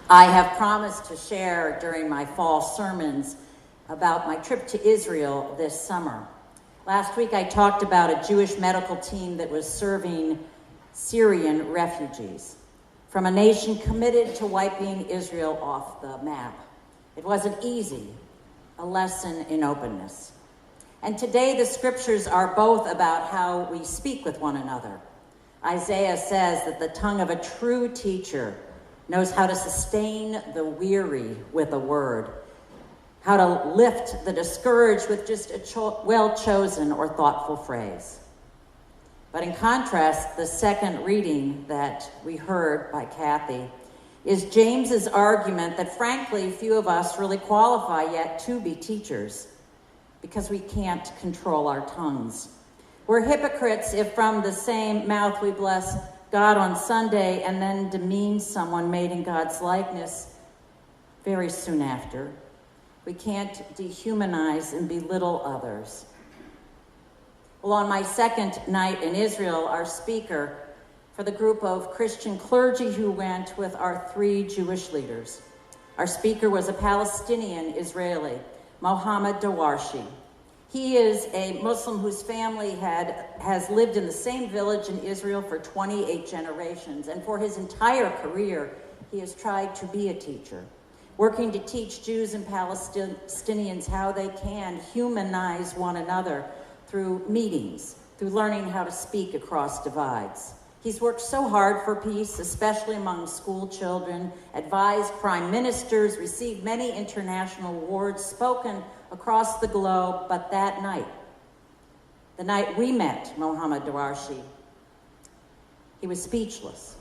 I have promised to share during my fall sermons about my trip to Israel this summer. Last week I talked about a Jewish medical team that was serving Syrian refugees from a nation committed to wiping Israel off the map. It wasn't easy, a lesson in openness. And today the scriptures are both about how we speak with one another. Isaiah says that the tongue of a true teacher knows how to sustain the weary with a word, how to lift the discouraged with just a well-chosen or thoughtful phrase. But in contrast, the second reading that we heard by Kathy is James's argument that frankly few of us really qualify yet to be teachers because we can't control our tongues. We're hypocrites if from the same mouth we bless God on Sunday and then demean someone made in God's likeness very soon after. We can't dehumanize and belittle others. Well, on my second night in Israel, our speaker for the group of Christian clergy who went with our 3 Jewish leaders, our speaker was a Palestinian Israeli, Mohammed Dawarshi. He is a Muslim whose family has lived in the same village in Israel for 28 generations, and for his entire career, he has tried to be a teacher, working to teach Jews and Palestinians how they can humanize one another through meetings, through learning how to speak across divides. He's worked so hard for peace, especially among school children, advised prime ministers, received many international awards, spoken across the globe, but that night, the night we met Mohammed Dawarshi, he was speechless.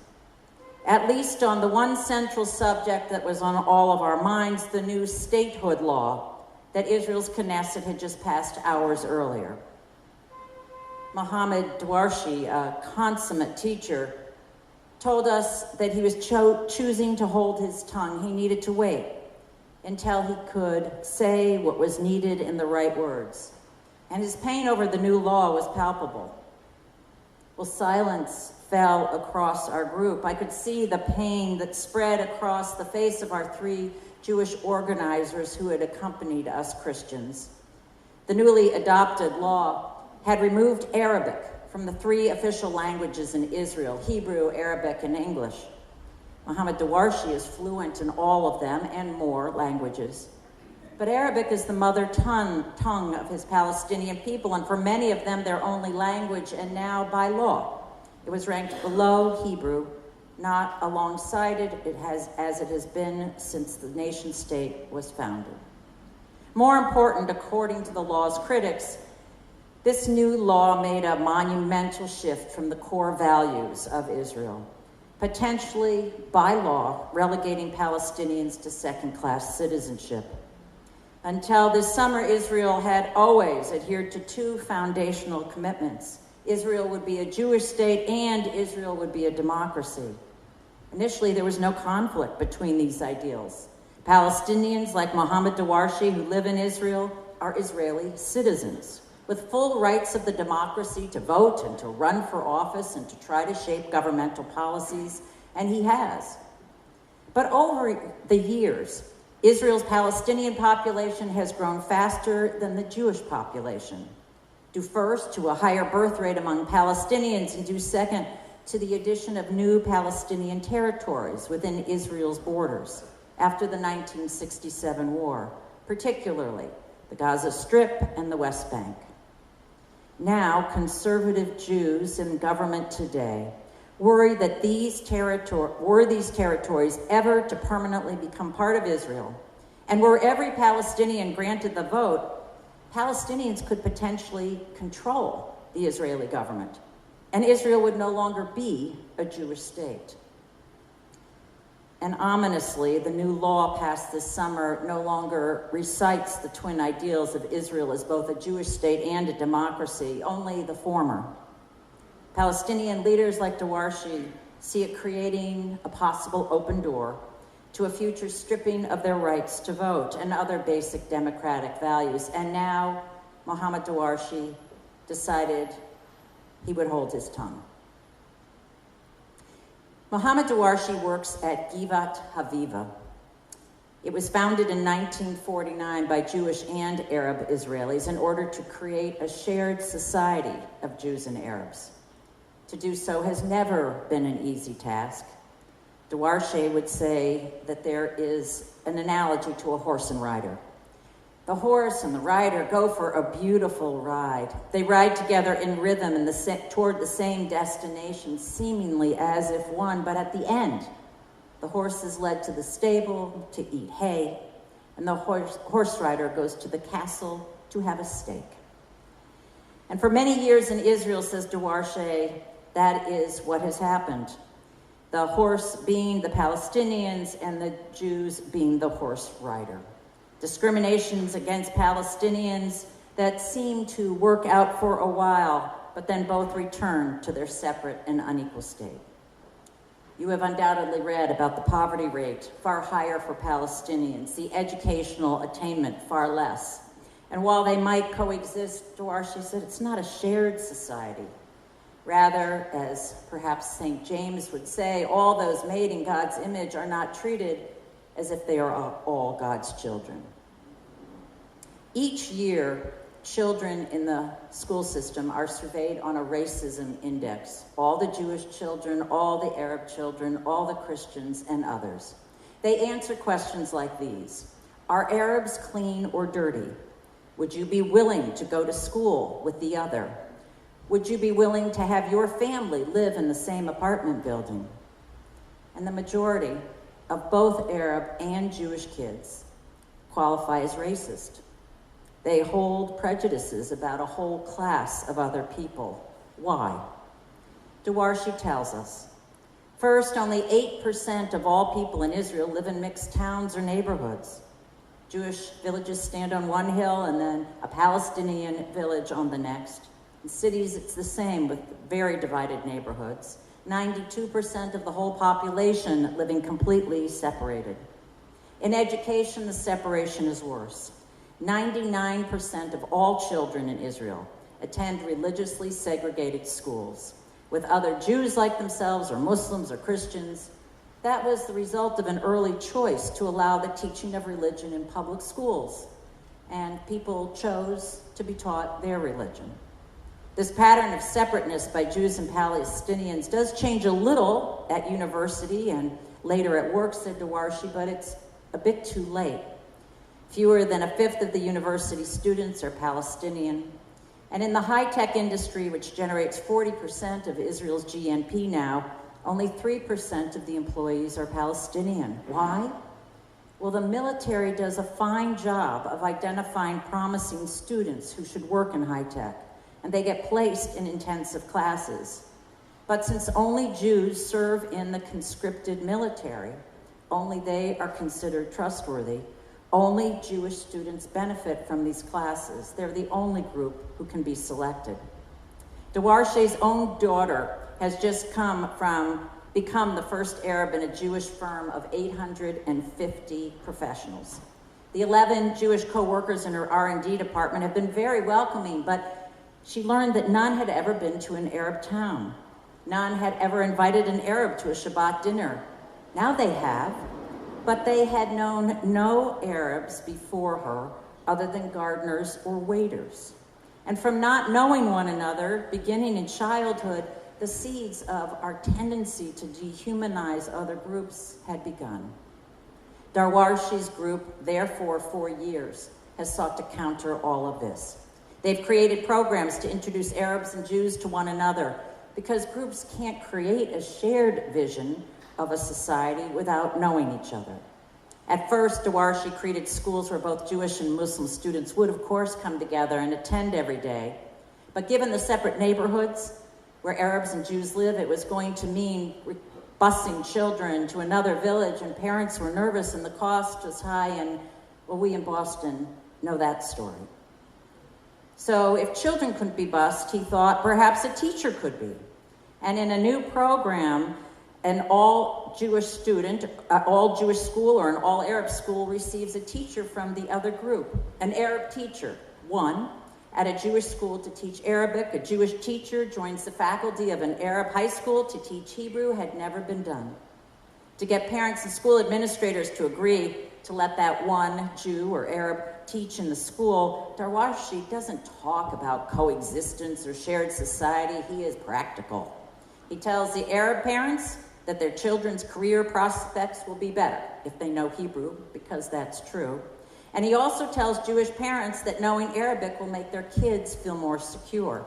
At least on the one central subject that was on all of our minds, the new statehood law that Israel's Knesset had just passed hours earlier. Mohammed Dawarshi, a consummate teacher, told us that he was choosing to hold his tongue. He needed to wait until he could say what was needed in the right words. And his pain over the new law was palpable. Well, silence fell across our group. I could see the pain that spread across the face of our 3 Jewish organizers who had accompanied us Christians. The newly adopted law had removed Arabic from the 3 official languages in Israel: Hebrew, Arabic, and English. Mohammed Dawarshi is fluent in all of them and more languages. But Arabic is the mother tongue of his Palestinian people, and for many of them, their only language, and now by law. It was ranked below Hebrew, not alongside it, as it has been since the nation state was founded. More important, according to the law's critics, this new law made a monumental shift from the core values of Israel, potentially, by law, relegating Palestinians to second-class citizenship. Until this summer, Israel had always adhered to 2 foundational commitments. Israel would be a Jewish state and Israel would be a democracy. Initially, there was no conflict between these ideals. Palestinians like Mohammed Dawarshi, who live in Israel, are Israeli citizens with full rights of the democracy to vote and to run for office and to try to shape governmental policies, and he has. But over the years, Israel's Palestinian population has grown faster than the Jewish population, due first to a higher birth rate among Palestinians, and due second to the addition of new Palestinian territories within Israel's borders after the 1967 war, particularly the Gaza Strip and the West Bank. Now, conservative Jews in government today worry that were these territories ever to permanently become part of Israel, and were every Palestinian granted the vote, Palestinians could potentially control the Israeli government, and Israel would no longer be a Jewish state. And ominously, the new law passed this summer no longer recites the twin ideals of Israel as both a Jewish state and a democracy, only the former. Palestinian leaders like Dawarshi see it creating a possible open door to a future stripping of their rights to vote and other basic democratic values. And now Mohammed Dawarshi decided he would hold his tongue. Mohammed Dawarshi works at Givat Haviva. It was founded in 1949 by Jewish and Arab Israelis in order to create a shared society of Jews and Arabs. To do so has never been an easy task. Dawarshi would say that there is an analogy to a horse and rider. The horse and the rider go for a beautiful ride. They ride together in rhythm toward the same destination, seemingly as if one, but at the end, the horse is led to the stable to eat hay, and the horse rider goes to the castle to have a steak. And for many years in Israel, says Dawarshi, that is what has happened. The horse being the Palestinians and the Jews being the horse rider. Discriminations against Palestinians that seem to work out for a while, but then both return to their separate and unequal state. You have undoubtedly read about the poverty rate, far higher for Palestinians, the educational attainment, far less. And while they might coexist, Dawarshi said, it's not a shared society. Rather, as perhaps St. James would say, all those made in God's image are not treated as if they are all God's children. Each year, children in the school system are surveyed on a racism index. All the Jewish children, all the Arab children, all the Christians, and others. They answer questions like these. Are Arabs clean or dirty? Would you be willing to go to school with the other? Would you be willing to have your family live in the same apartment building? And the majority of both Arab and Jewish kids qualify as racist. They hold prejudices about a whole class of other people. Why? Dawarshi tells us. First, only 8% of all people in Israel live in mixed towns or neighborhoods. Jewish villages stand on one hill and then a Palestinian village on the next. In cities, it's the same with very divided neighborhoods. 92% of the whole population living completely separated. In education, the separation is worse. 99% of all children in Israel attend religiously segregated schools with other Jews like themselves or Muslims or Christians. That was the result of an early choice to allow the teaching of religion in public schools, and people chose to be taught their religion. This pattern of separateness by Jews and Palestinians does change a little at university and later at work, said Dawarshi, but it's a bit too late. Fewer than a fifth of the university students are Palestinian. And in the high-tech industry, which generates 40% of Israel's GNP now, only 3% of the employees are Palestinian. Why? Well, the military does a fine job of identifying promising students who should work in high-tech, and they get placed in intensive classes. But since only Jews serve in the conscripted military, only they are considered trustworthy. Only Jewish students benefit from these classes. They're the only group who can be selected. Dawarshi's own daughter has just become the first Arab in a Jewish firm of 850 professionals. The 11 Jewish co-workers in her R&D department have been very welcoming, but she learned that none had ever been to an Arab town. None had ever invited an Arab to a Shabbat dinner. Now they have. But they had known no Arabs before her other than gardeners or waiters. And from not knowing one another, beginning in childhood, the seeds of our tendency to dehumanize other groups had begun. Dawarshi's group, therefore, for years, has sought to counter all of this. They've created programs to introduce Arabs and Jews to one another because groups can't create a shared vision of a society without knowing each other. At first, Dawarshi created schools where both Jewish and Muslim students would, of course, come together and attend every day. But given the separate neighborhoods where Arabs and Jews live, it was going to mean busing children to another village, and parents were nervous and the cost was high, and, well, we in Boston know that story. So if children couldn't be bused, he thought perhaps a teacher could be. And in a new program, an all-Jewish student, all-Jewish school or an all-Arab school receives a teacher from the other group, an Arab teacher, one, at a Jewish school to teach Arabic. A Jewish teacher joins the faculty of an Arab high school to teach Hebrew had never been done. To get parents and school administrators to agree to let that one Jew or Arab teach in the school, Darwashi doesn't talk about coexistence or shared society. He is practical. He tells the Arab parents that their children's career prospects will be better if they know Hebrew, because that's true. And he also tells Jewish parents that knowing Arabic will make their kids feel more secure.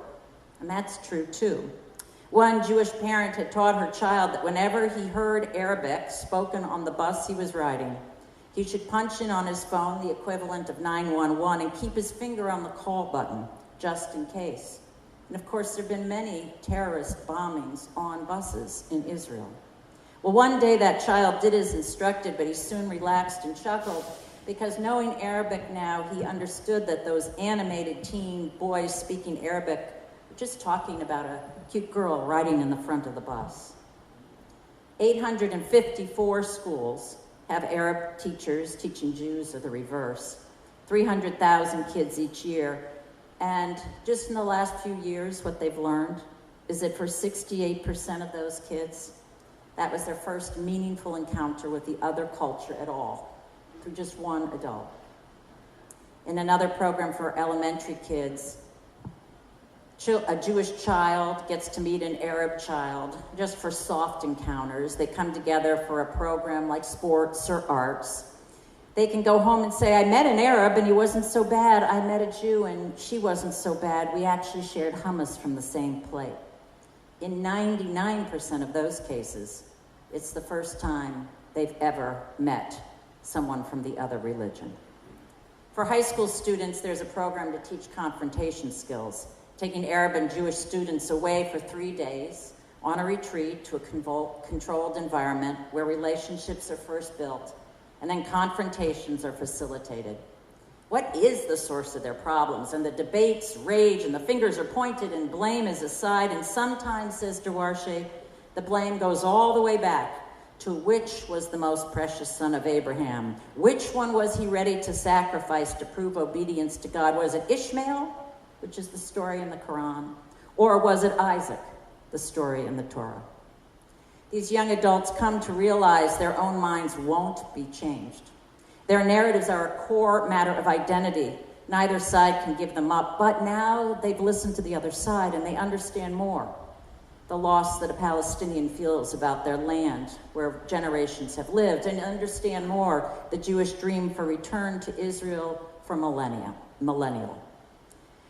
And that's true too. One Jewish parent had taught her child that whenever he heard Arabic spoken on the bus he was riding, he should punch in on his phone the equivalent of 911 and keep his finger on the call button, just in case. And of course, there have been many terrorist bombings on buses in Israel. Well, one day that child did as instructed, but he soon relaxed and chuckled because knowing Arabic now, he understood that those animated teen boys speaking Arabic were just talking about a cute girl riding in the front of the bus. 854 schools have Arab teachers teaching Jews or the reverse. 300,000 kids each year. And just in the last few years, what they've learned is that for 68% of those kids, that was their first meaningful encounter with the other culture at all, through just one adult. In another program for elementary kids, a Jewish child gets to meet an Arab child just for soft encounters. They come together for a program like sports or arts. They can go home and say, I met an Arab and he wasn't so bad. I met a Jew and she wasn't so bad. We actually shared hummus from the same plate. In 99% of those cases, it's the first time they've ever met someone from the other religion. For high school students, there's a program to teach confrontation skills, taking Arab and Jewish students away for 3 days on a retreat to a controlled environment where relationships are first built and then confrontations are facilitated. What is the source of their problems? And the debates rage and the fingers are pointed and blame is aside. And sometimes, says Darwashi, the blame goes all the way back to which was the most precious son of Abraham? Which one was he ready to sacrifice to prove obedience to God? Was it Ishmael, which is the story in the Quran? Or was it Isaac, the story in the Torah? These young adults come to realize their own minds won't be changed. Their narratives are a core matter of identity. Neither side can give them up, but now they've listened to the other side and they understand more. The loss that a Palestinian feels about their land where generations have lived, and understand more the Jewish dream for return to Israel for millennial.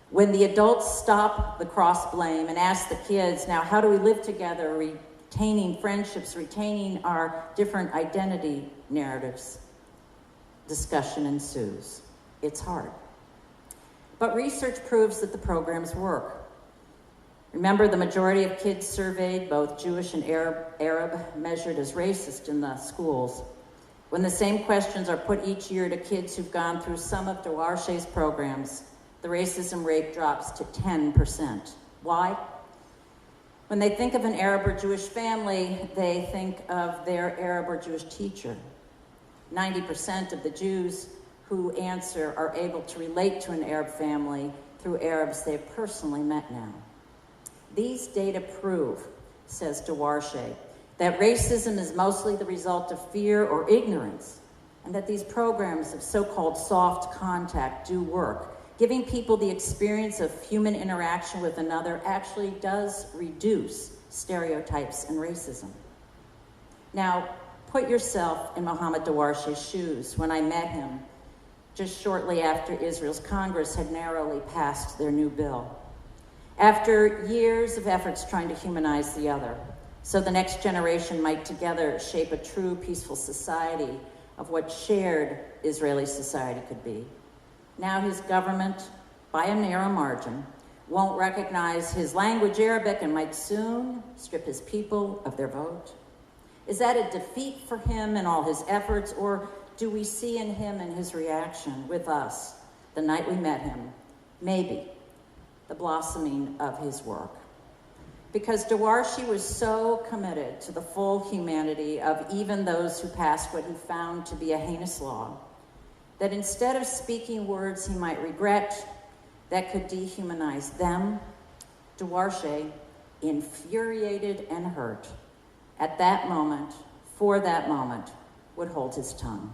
When the adults stop the cross-blame and ask the kids, now how do we live together, retaining friendships, retaining our different identity narratives, discussion ensues. It's hard. But research proves that the programs work. Remember, the majority of kids surveyed, both Jewish and Arab, measured as racist in the schools. When the same questions are put each year to kids who've gone through some of Darwashi's programs, the racism rate drops to 10%. Why? When they think of an Arab or Jewish family, they think of their Arab or Jewish teacher. 90% of the Jews who answer are able to relate to an Arab family through Arabs they've personally met now. These data prove, says Darwashi, that racism is mostly the result of fear or ignorance, and that these programs of so-called soft contact do work. Giving people the experience of human interaction with another actually does reduce stereotypes and racism. Now, put yourself in Mohammed Darwashi's shoes when I met him just shortly after Israel's Congress had narrowly passed their new bill. After years of efforts trying to humanize the other, so the next generation might together shape a true peaceful society of what shared Israeli society could be. Now his government, by a narrow margin, won't recognize his language Arabic and might soon strip his people of their vote. Is that a defeat for him and all his efforts, or do we see in him and his reaction with us the night we met him, maybe, the blossoming of his work? Because Darwashi was so committed to the full humanity of even those who passed what he found to be a heinous law, that instead of speaking words he might regret, that could dehumanize them, Duarche, infuriated and hurt, at that moment, for that moment, would hold his tongue.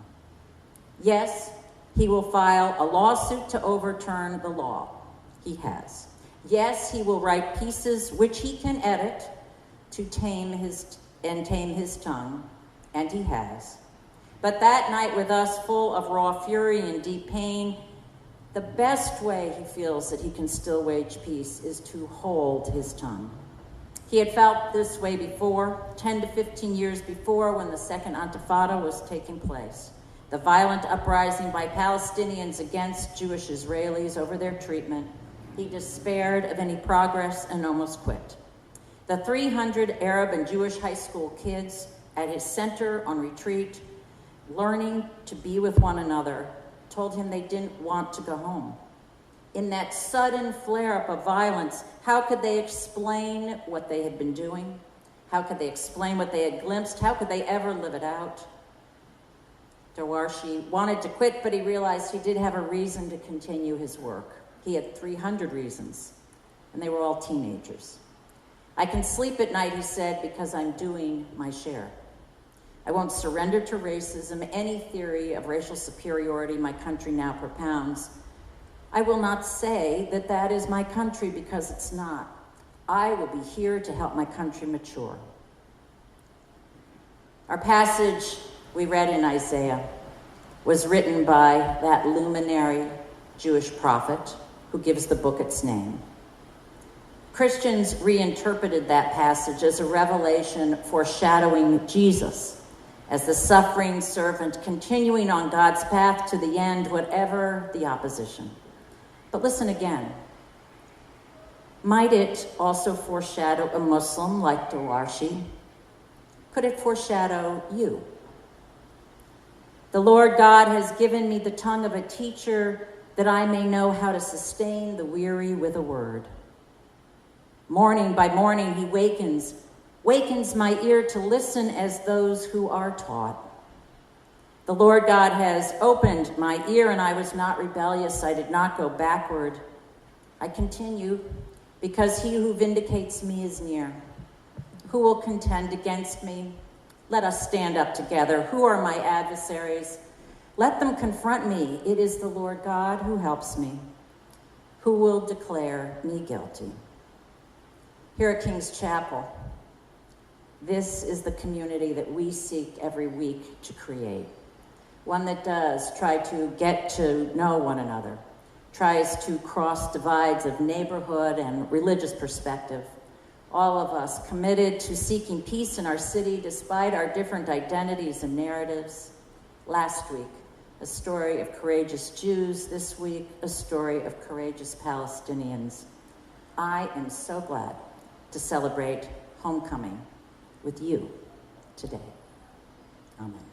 Yes, he will file a lawsuit to overturn the law. He has. Yes, he will write pieces which he can edit to tame his tongue, and he has. But that night with us, full of raw fury and deep pain, the best way he feels that he can still wage peace is to hold his tongue. He had felt this way before, 10 to 15 years before, when the Second Intifada was taking place. The violent uprising by Palestinians against Jewish Israelis over their treatment. He despaired of any progress and almost quit. The 300 Arab and Jewish high school kids at his center on retreat, learning to be with one another, told him they didn't want to go home. In that sudden flare-up of violence, how could they explain what they had been doing? How could they explain what they had glimpsed? How could they ever live it out? Duarche wanted to quit, but he realized he did have a reason to continue his work. He had 300 reasons, and they were all teenagers. I can sleep at night, he said, because I'm doing my share. I won't surrender to racism, any theory of racial superiority my country now propounds. I will not say that that is my country, because it's not. I will be here to help my country mature. Our passage we read in Isaiah was written by that luminary Jewish prophet who gives the book its name. Christians reinterpreted that passage as a revelation foreshadowing Jesus as the suffering servant continuing on God's path to the end, whatever the opposition. But listen again. Might it also foreshadow a Muslim like Duarche? Could it foreshadow you? The Lord God has given me the tongue of a teacher that I may know how to sustain the weary with a word. Morning by morning he wakens my ear to listen as those who are taught. The Lord God has opened my ear, and I was not rebellious. I did not go backward. I continue, because he who vindicates me is near. Who will contend against me? Let us stand up together. Who are my adversaries? Let them confront me. It is the Lord God who helps me, who will declare me guilty. Here at King's Chapel, this is the community that we seek every week to create. One that does try to get to know one another, tries to cross divides of neighborhood and religious perspective. All of us committed to seeking peace in our city despite our different identities and narratives. Last week, a story of courageous Jews. This week, a story of courageous Palestinians. I am so glad to celebrate homecoming with you today. Amen.